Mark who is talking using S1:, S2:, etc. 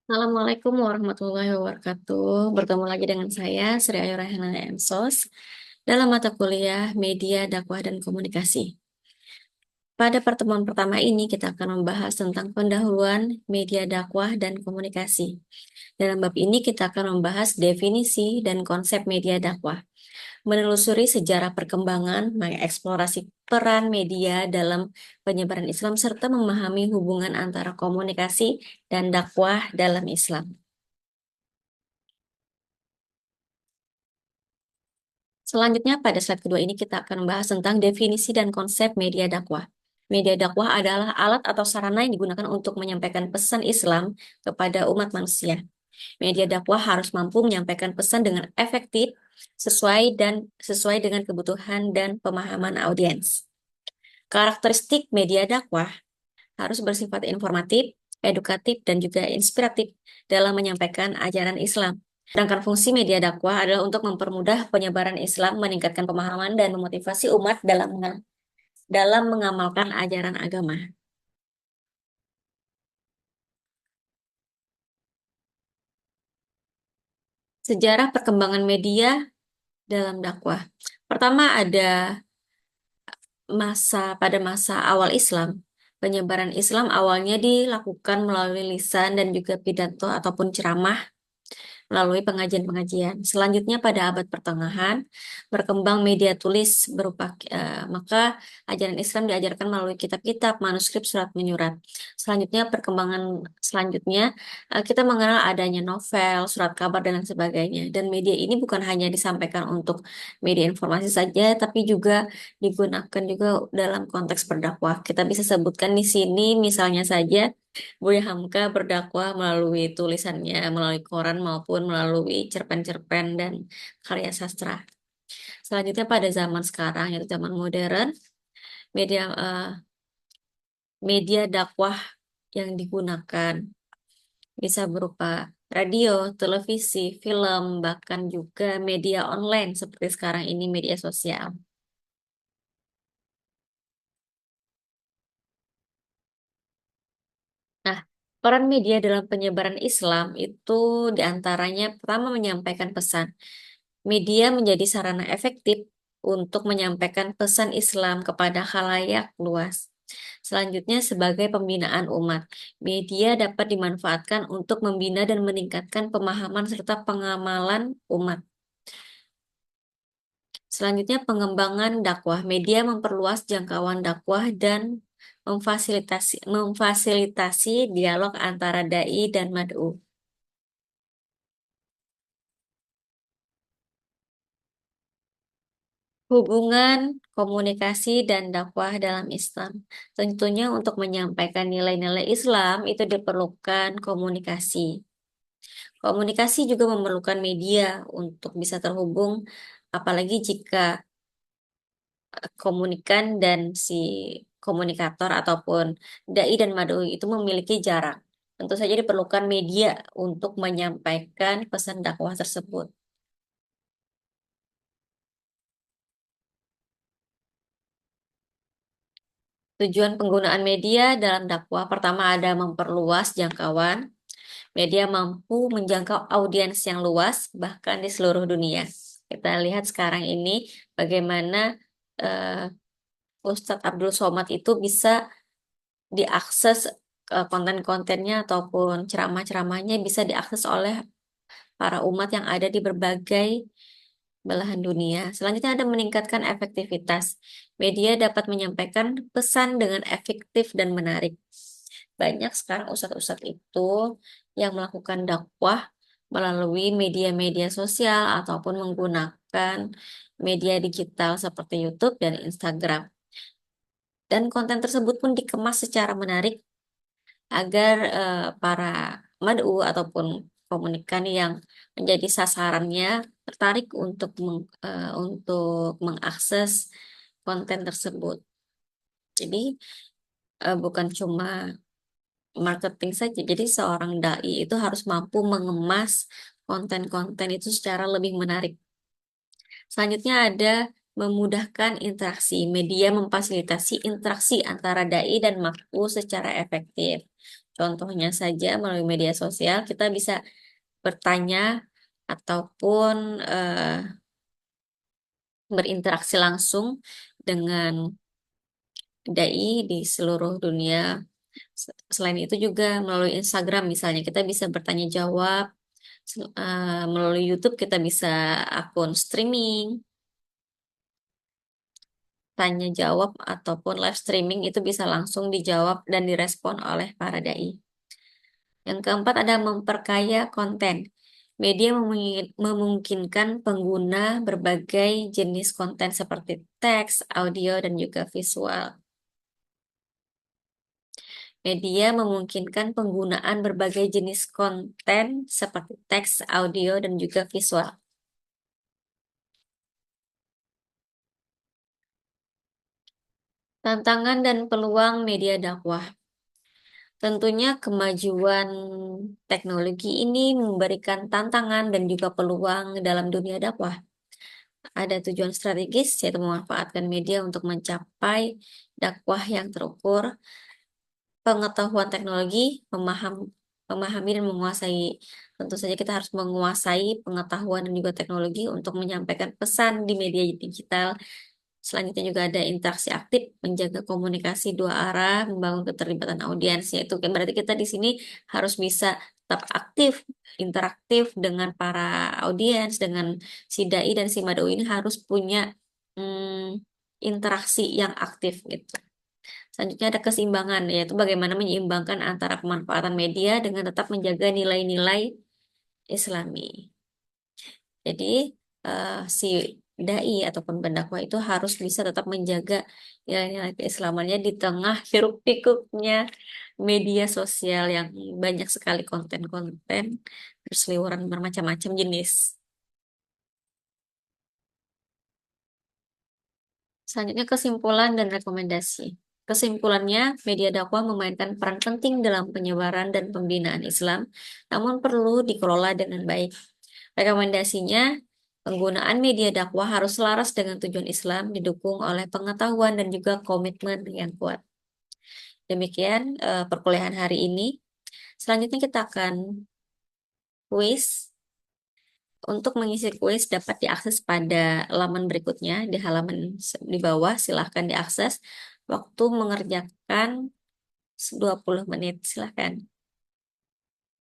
S1: Assalamualaikum warahmatullahi wabarakatuh. Bertemu lagi dengan saya, Sri Ayu Raihana Emsos, dalam mata kuliah Media, Dakwah, dan Komunikasi. Pada pertemuan pertama ini, kita akan membahas tentang pendahuluan media dakwah dan komunikasi. Dalam bab ini, kita akan membahas definisi dan konsep media dakwah, menelusuri sejarah perkembangan, mengeksplorasi peran media dalam penyebaran Islam, serta memahami hubungan antara komunikasi dan dakwah dalam Islam. Selanjutnya, pada slide kedua ini kita akan membahas tentang definisi dan konsep media dakwah. Media dakwah adalah alat atau sarana yang digunakan untuk menyampaikan pesan Islam kepada umat manusia. Media dakwah harus mampu menyampaikan pesan dengan efektif, sesuai dengan kebutuhan dan pemahaman audiens. Karakteristik media dakwah harus bersifat informatif, edukatif, dan juga inspiratif dalam menyampaikan ajaran Islam. Sedangkan fungsi media dakwah adalah untuk mempermudah penyebaran Islam, meningkatkan pemahaman, dan memotivasi umat dalam mengamalkan ajaran agama. Sejarah perkembangan media dalam dakwah. Pertama ada pada masa awal Islam. Penyebaran Islam awalnya dilakukan melalui lisan dan juga pidato ataupun ceramah melalui pengajian-pengajian. Selanjutnya pada abad pertengahan berkembang media tulis maka ajaran Islam diajarkan melalui kitab-kitab, manuskrip, surat menyurat. Selanjutnya kita mengenal adanya novel, surat kabar dan lain sebagainya. Dan media ini bukan hanya disampaikan untuk media informasi saja, tapi juga digunakan juga dalam konteks berdakwah. Kita bisa sebutkan di sini misalnya saja Buya Hamka berdakwah melalui tulisannya, melalui koran maupun melalui cerpen-cerpen dan karya sastra. Selanjutnya pada zaman sekarang, yaitu zaman modern, media media dakwah yang digunakan bisa berupa radio, televisi, film, bahkan juga media online seperti sekarang ini media sosial. Nah, peran media dalam penyebaran Islam itu diantaranya pertama menyampaikan pesan. Media menjadi sarana efektif untuk menyampaikan pesan Islam kepada khalayak luas. Selanjutnya, sebagai pembinaan umat, media dapat dimanfaatkan untuk membina dan meningkatkan pemahaman serta pengamalan umat. Selanjutnya, pengembangan dakwah. Media memperluas jangkauan dakwah dan memfasilitasi dialog antara dai dan mad'u. Hubungan komunikasi dan dakwah dalam Islam. Tentunya untuk menyampaikan nilai-nilai Islam itu diperlukan komunikasi. Komunikasi juga memerlukan media untuk bisa terhubung, apalagi jika komunikan dan si komunikator ataupun dai dan mad'u itu memiliki jarak. Tentu saja diperlukan media untuk menyampaikan pesan dakwah tersebut. Tujuan penggunaan media dalam dakwah pertama ada memperluas jangkauan. Media mampu menjangkau audiens yang luas, bahkan di seluruh dunia. Kita lihat sekarang ini bagaimana eh, Ustadz Abdul Somad itu bisa diakses, konten-kontennya ataupun ceramah-ceramahnya bisa diakses oleh para umat yang ada di berbagai belahan dunia. Selanjutnya ada meningkatkan efektivitas. Media dapat menyampaikan pesan dengan efektif dan menarik. Banyak sekarang ustadz-ustadz itu yang melakukan dakwah melalui media-media sosial ataupun menggunakan media digital seperti YouTube dan Instagram. Dan konten tersebut pun dikemas secara menarik agar para mad'u ataupun komunikan yang menjadi sasarannya tertarik untuk mengakses konten tersebut. Jadi bukan cuma marketing saja. Jadi seorang dai itu harus mampu mengemas konten-konten itu secara lebih menarik. Selanjutnya ada memudahkan interaksi. Media memfasilitasi interaksi antara dai dan makhluk secara efektif. Contohnya saja melalui media sosial kita bisa bertanya ataupun berinteraksi langsung dengan dai di seluruh dunia. Selain itu juga melalui Instagram misalnya kita bisa bertanya jawab. Melalui YouTube kita bisa akun streaming, tanya jawab ataupun live streaming itu bisa langsung dijawab dan direspon oleh para dai. Yang keempat ada memperkaya konten. Media memungkinkan pengguna berbagai jenis konten seperti teks, audio, dan juga visual. Media memungkinkan penggunaan berbagai jenis konten seperti teks, audio, dan juga visual. Tantangan dan peluang media dakwah. Tentunya kemajuan teknologi ini memberikan tantangan dan juga peluang dalam dunia dakwah. Ada tujuan strategis, yaitu memanfaatkan media untuk mencapai dakwah yang terukur, pengetahuan teknologi, memahami dan menguasai. Tentu saja kita harus menguasai pengetahuan dan juga teknologi untuk menyampaikan pesan di media digital. Selanjutnya juga ada interaksi aktif, menjaga komunikasi dua arah, membangun keterlibatan audiens. Yaitu berarti kita di sini harus bisa tetap aktif, interaktif dengan para audiens, dengan si dai dan si mad'u ini harus punya interaksi yang aktif gitu. Selanjutnya ada keseimbangan, yaitu bagaimana menyeimbangkan antara pemanfaatan media dengan tetap menjaga nilai-nilai Islami. Jadi si dai ataupun pendakwah itu harus bisa tetap menjaga nilai-nilai keislamannya di tengah hiruk-pikuknya media sosial yang banyak sekali konten-konten berseliweran bermacam-macam jenis. Selanjutnya kesimpulan dan rekomendasi. Kesimpulannya, media dakwah memainkan peran penting dalam penyebaran dan pembinaan Islam, namun perlu dikelola dengan baik. Rekomendasinya, penggunaan media dakwah harus selaras dengan tujuan Islam, didukung oleh pengetahuan dan juga komitmen yang kuat. Demikian perkuliahan hari ini. Selanjutnya kita akan kuis. Untuk mengisi kuis dapat diakses pada laman berikutnya di halaman di bawah. Silahkan diakses. Waktu mengerjakan 20 menit. Silahkan.